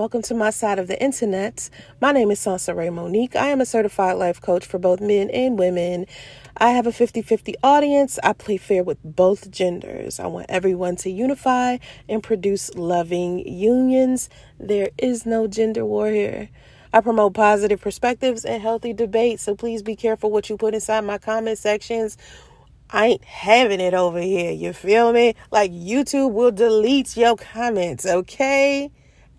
welcome to my side of the internet. My name is Soncerae Monique. I am a certified life coach for both men and women. I have a 50-50 audience. I play fair with both genders. I want everyone to unify and produce loving unions. There is no gender war here. I promote positive perspectives and healthy debate, so please be careful what you put inside my comment sections. I ain't having it over here, you feel me? Like, YouTube will delete your comments, okay?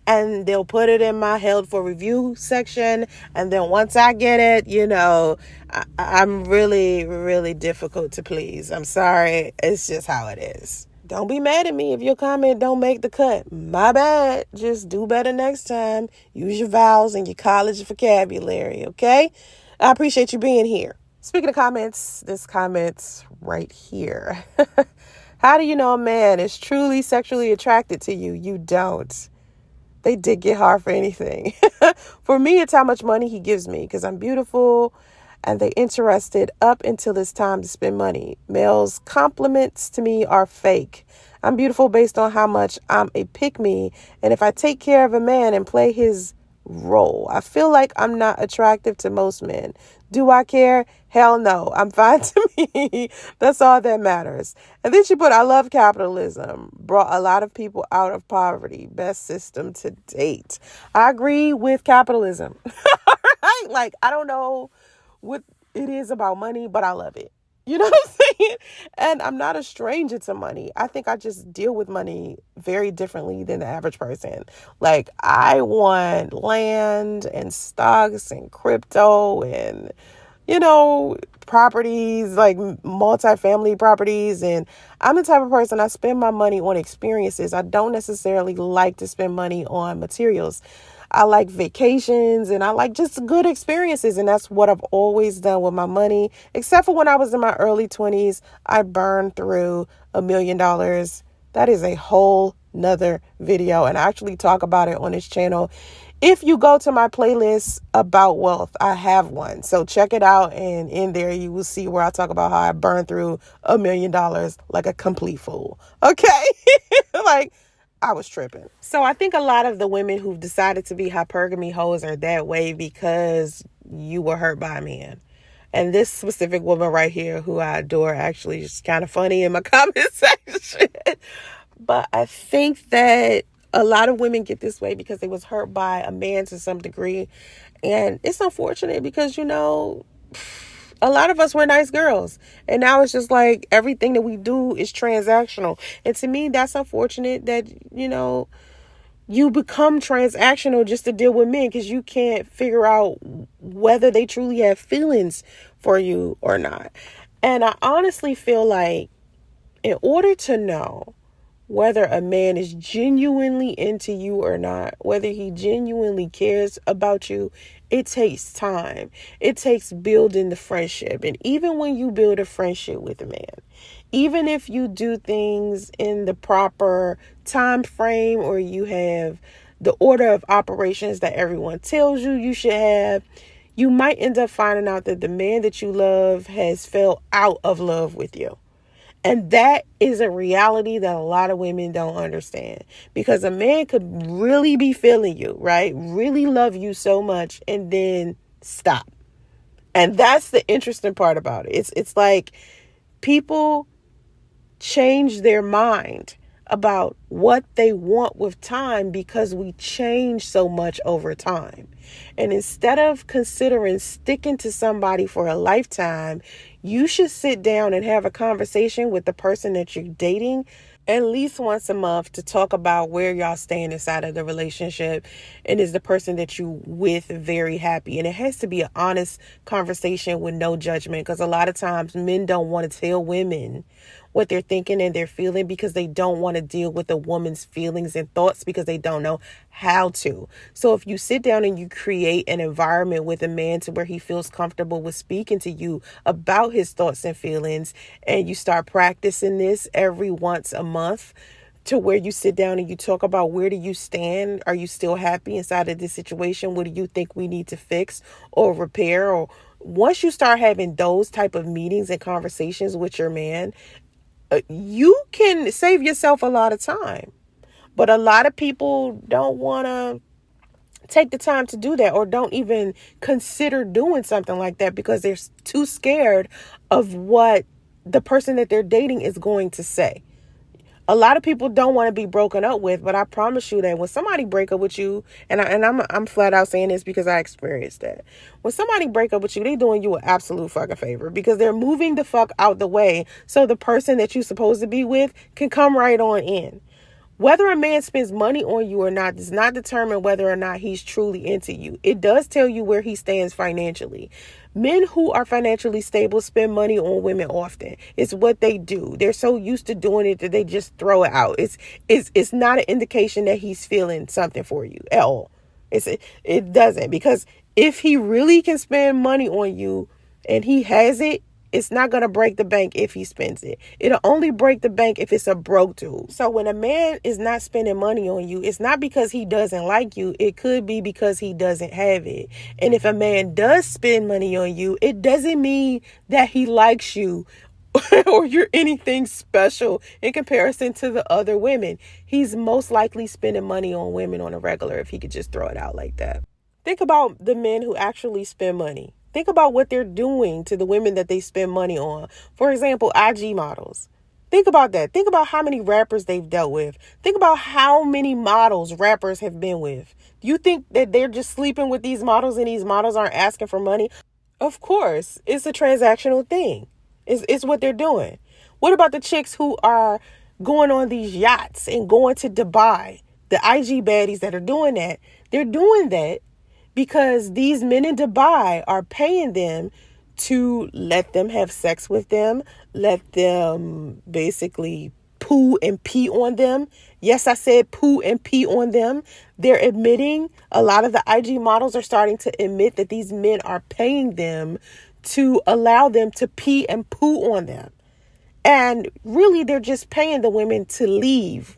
And they'll put it in my held for review section. And then once I get it, I'm really, really difficult to please. I'm sorry. It's just how it is. Don't be mad at me if your comment don't make the cut. My bad. Just do better next time. Use your vowels and your college vocabulary, okay? I appreciate you being here. Speaking of comments, this comment's right here. How do you know a man is truly sexually attracted to you? You don't. They did get hard for anything. For me, it's how much money he gives me because I'm beautiful and they interested up until it's time to spend money. Males' compliments to me are fake. I'm beautiful based on how much I'm a pick-me. And if I take care of a man and play his role, I feel like I'm not attractive to most men. Do I care? Hell no. I'm fine to me. That's all that matters. And then she put, I love capitalism. Brought a lot of people out of poverty. Best system to date. I agree with capitalism. Right? Like, I don't know what it is about money, but I love it. You know what I'm saying? And I'm not a stranger to money. I think I just deal with money very differently than the average person. Like, I want land and stocks and crypto and, properties, like multifamily properties. And I'm the type of person, I spend my money on experiences. I don't necessarily like to spend money on materials. I like vacations and I like just good experiences. And that's what I've always done with my money. Except for when I was in my early 20s, I burned through $1 million. That is a whole nother video. And I actually talk about it on this channel. If you go to my playlist about wealth, I have one. So check it out. And in there, you will see where I talk about how I burned through $1 million like a complete fool. Okay. Like, I was tripping. So I think a lot of the women who've decided to be hypergamy hoes are that way because you were hurt by a man. And this specific woman right here, who I adore, actually is kind of funny in my comment section. But I think that a lot of women get this way because they was hurt by a man to some degree. And it's unfortunate because, a lot of us were nice girls. And now it's just like everything that we do is transactional. And to me, that's unfortunate that, you become transactional just to deal with men because you can't figure out whether they truly have feelings for you or not. And I honestly feel like in order to know whether a man is genuinely into you or not, whether he genuinely cares about you, it takes time. It takes building the friendship. And even when you build a friendship with a man, even if you do things in the proper time frame or you have the order of operations that everyone tells you should have, you might end up finding out that the man that you love has fell out of love with you. And that is a reality that a lot of women don't understand because a man could really be feeling you, right? Really love you so much and then stop. And that's the interesting part about it. It's like people change their mind about what they want with time because we change so much over time. And instead of considering sticking to somebody for a lifetime, you should sit down and have a conversation with the person that you're dating at least once a month to talk about where y'all stand inside of the relationship and is the person that you with very happy. And it has to be an honest conversation with no judgment because a lot of times men don't want to tell women what they're thinking and they're feeling because they don't want to deal with a woman's feelings and thoughts because they don't know how to. So if you sit down and you create an environment with a man to where he feels comfortable with speaking to you about his thoughts and feelings, and you start practicing this every once a month to where you sit down and you talk about where do you stand? Are you still happy inside of this situation? What do you think we need to fix or repair? Or once you start having those type of meetings and conversations with your man, you can save yourself a lot of time. But a lot of people don't want to take the time to do that, or don't even consider doing something like that because they're too scared of what the person that they're dating is going to say. A lot of people don't want to be broken up with, but I promise you that when somebody break up with you, and I'm flat out saying this because I experienced that. When somebody break up with you, they doing you an absolute fucking favor because they're moving the fuck out the way so the person that you're supposed to be with can come right on in. Whether a man spends money on you or not does not determine whether or not he's truly into you. It does tell you where he stands financially. Men who are financially stable spend money on women often. It's what they do. They're so used to doing it that they just throw it out. It's not an indication that he's feeling something for you at all. It doesn't, because if he really can spend money on you and he has it, it's not going to break the bank if he spends it. It'll only break the bank if it's a broke dude. So when a man is not spending money on you, it's not because he doesn't like you. It could be because he doesn't have it. And if a man does spend money on you, it doesn't mean that he likes you or you're anything special in comparison to the other women. He's most likely spending money on women on a regular if he could just throw it out like that. Think about the men who actually spend money. Think about what they're doing to the women that they spend money on. For example, IG models. Think about that. Think about how many rappers they've dealt with. Think about how many models rappers have been with. Do you think that they're just sleeping with these models and these models aren't asking for money? Of course, it's a transactional thing. It's what they're doing. What about the chicks who are going on these yachts and going to Dubai? The IG baddies that are doing that, they're doing that because these men in Dubai are paying them to let them have sex with them, let them basically poo and pee on them. Yes, I said poo and pee on them. They're admitting, a lot of the IG models are starting to admit that these men are paying them to allow them to pee and poo on them. And really, they're just paying the women to leave.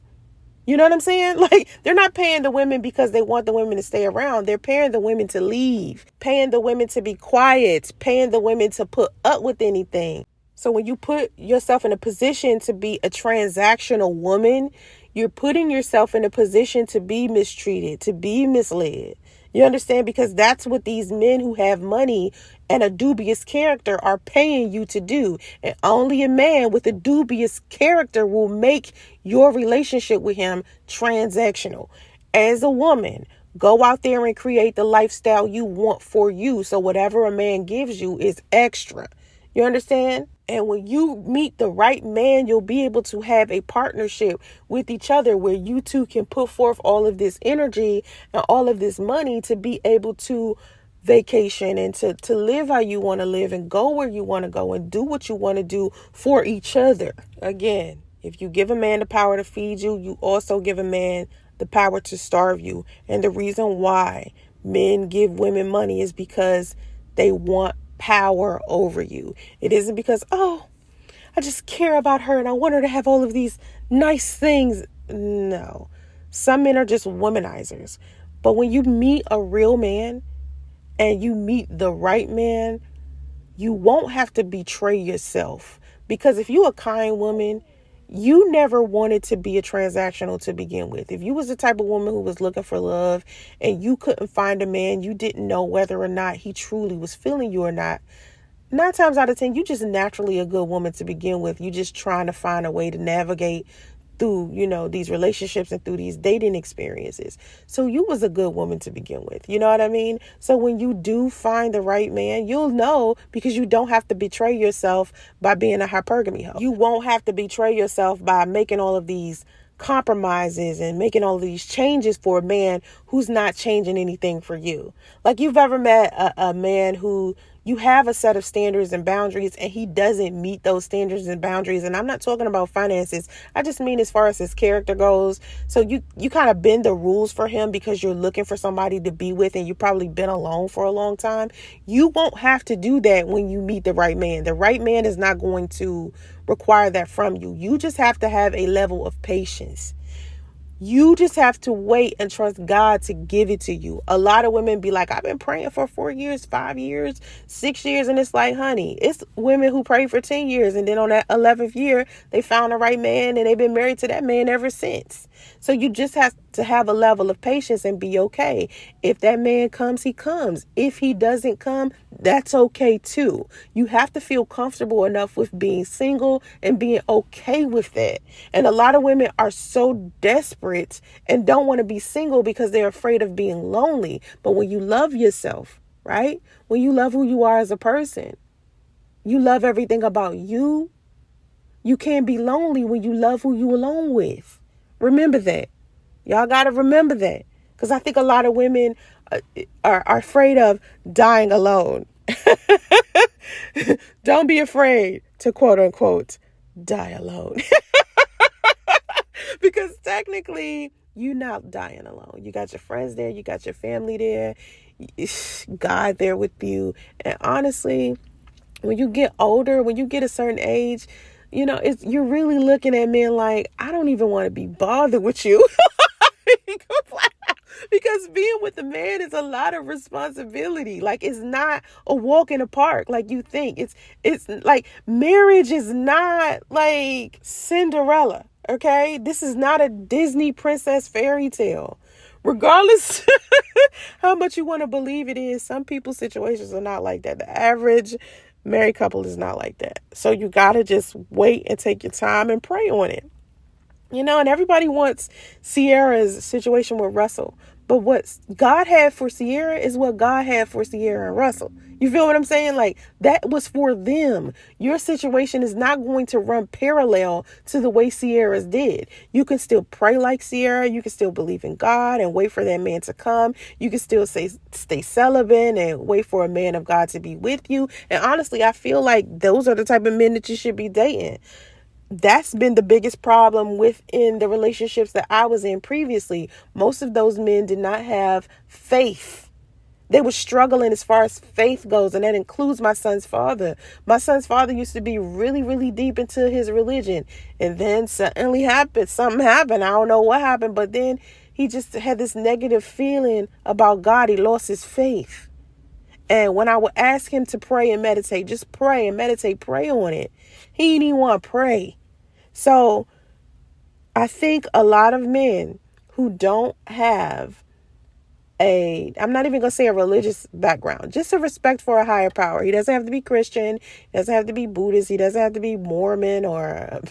You know what I'm saying? Like, they're not paying the women because they want the women to stay around. They're paying the women to leave, paying the women to be quiet, paying the women to put up with anything. So when you put yourself in a position to be a transactional woman, you're putting yourself in a position to be mistreated, to be misled. You understand? Because that's what these men who have money and a dubious character are paying you to do. And only a man with a dubious character will make your relationship with him transactional. As a woman, go out there and create the lifestyle you want for you. So whatever a man gives you is extra. You understand? And when you meet the right man, you'll be able to have a partnership with each other where you two can put forth all of this energy and all of this money to be able to vacation and to live how you want to live and go where you want to go and do what you want to do for each other. Again, if you give a man the power to feed you, you also give a man the power to starve you. And the reason why men give women money is because they want power over you. It isn't because, oh, I just care about her and I want her to have all of these nice things. No. Some men are just womanizers. But when you meet a real man and you meet the right man, you won't have to betray yourself. Because if you're a kind woman, you never wanted to be a transactional to begin with. If you was the type of woman who was looking for love and you couldn't find a man, you didn't know whether or not he truly was feeling you or not, 9 times out of 10, you just naturally a good woman to begin with. You just trying to find a way to navigate through, these relationships and through these dating experiences. So you was a good woman to begin with. You know what I mean? So when you do find the right man, you'll know because you don't have to betray yourself by being a hypergamy hoe. You won't have to betray yourself by making all of these compromises and making all of these changes for a man who's not changing anything for you. Like, you've ever met a man who you have a set of standards and boundaries and he doesn't meet those standards and boundaries. And I'm not talking about finances. I just mean as far as his character goes. So you kind of bend the rules for him because you're looking for somebody to be with and you've probably been alone for a long time. You won't have to do that when you meet the right man. The right man is not going to require that from you. You just have to have a level of patience. You just have to wait and trust God to give it to you. A lot of women be like, I've been praying for 4 years, 5 years, 6 years. And it's like, honey, it's women who pray for 10 years. And then on that 11th year, they found the right man and they've been married to that man ever since. So you just have to have a level of patience and be okay. If that man comes, he comes. If he doesn't come, that's okay too. You have to feel comfortable enough with being single and being okay with that. And a lot of women are so desperate and don't want to be single because they're afraid of being lonely. But when you love yourself, right? When you love who you are as a person, you love everything about you. You can't be lonely when you love who you alone with. Remember that. Y'all got to remember that. Because I think a lot of women are afraid of dying alone. Don't be afraid to quote unquote die alone. Because technically you're not dying alone. You got your friends there. You got your family there. God there with you. And honestly, when you get older, when you get a certain age, you're really looking at men like, I don't even want to be bothered with you. Because being with a man is a lot of responsibility. Like, it's not a walk in the park like you think. It's like, marriage is not like Cinderella. Okay, this is not a Disney princess fairy tale. Regardless how much you want to believe it is, some people's situations are not like that. The average married couple is not like that. So you got to just wait and take your time and pray on it. And everybody wants Sierra's situation with Russell. But what God had for Sierra is what God had for Sierra and Russell. You feel what I'm saying? Like, that was for them. Your situation is not going to run parallel to the way Sierra's did. You can still pray like Sierra. You can still believe in God and wait for that man to come. You can still stay celibate and wait for a man of God to be with you. And honestly, I feel like those are the type of men that you should be dating. That's been the biggest problem within the relationships that I was in previously. Most of those men did not have faith. They were struggling as far as faith goes, and that includes my son's father. My son's father used to be really, really deep into his religion, and then something happened. I don't know what happened, but then he just had this negative feeling about God. He lost his faith. And when I would ask him to pray and meditate, just pray and meditate, pray on it, he didn't even want to pray. So I think a lot of men who don't have I'm not even going to say a religious background, just a respect for a higher power. He doesn't have to be Christian. He doesn't have to be Buddhist. He doesn't have to be Mormon or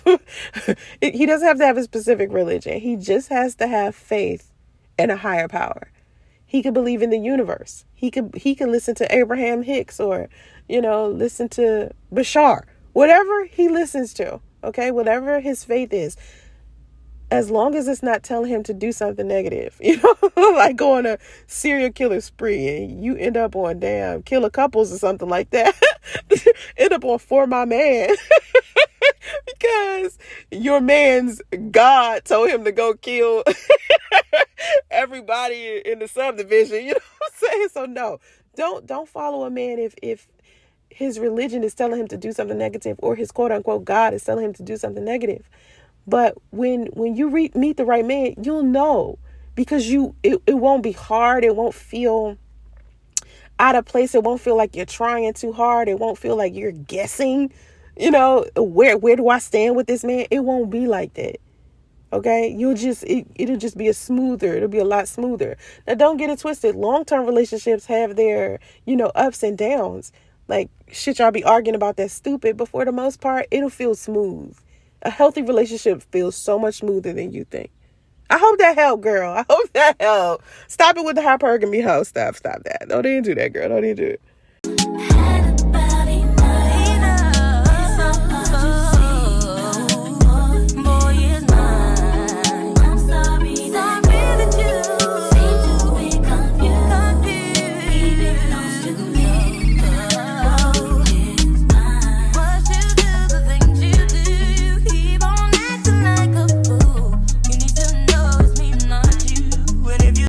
he doesn't have to have a specific religion. He just has to have faith in a higher power. He could believe in the universe. He could listen to Abraham Hicks or, listen to Bashar, whatever he listens to. Okay, whatever his faith is, as long as it's not telling him to do something negative, like go on a serial killer spree and you end up on killer couples or something like that. End up on For My Man because your man's God told him to go kill everybody in the subdivision. You know what I'm saying? So no, don't follow a man if his religion is telling him to do something negative, or his quote unquote God is telling him to do something negative. But when you meet the right man, you'll know, because it won't be hard. It won't feel out of place. It won't feel like you're trying too hard. It won't feel like you're guessing, where do I stand with this man? It won't be like that. Okay, it'll just be it'll be a lot smoother. Now, don't get it twisted. Long-term relationships have their, ups and downs. Like, shit y'all be arguing about that's stupid, but for the most part, it'll feel smooth. A healthy relationship feels so much smoother than you think. I hope that helped, girl. I hope that helped. Stop it with the hypergamy hoe. Stop that. Don't even do that, girl. Don't even do it.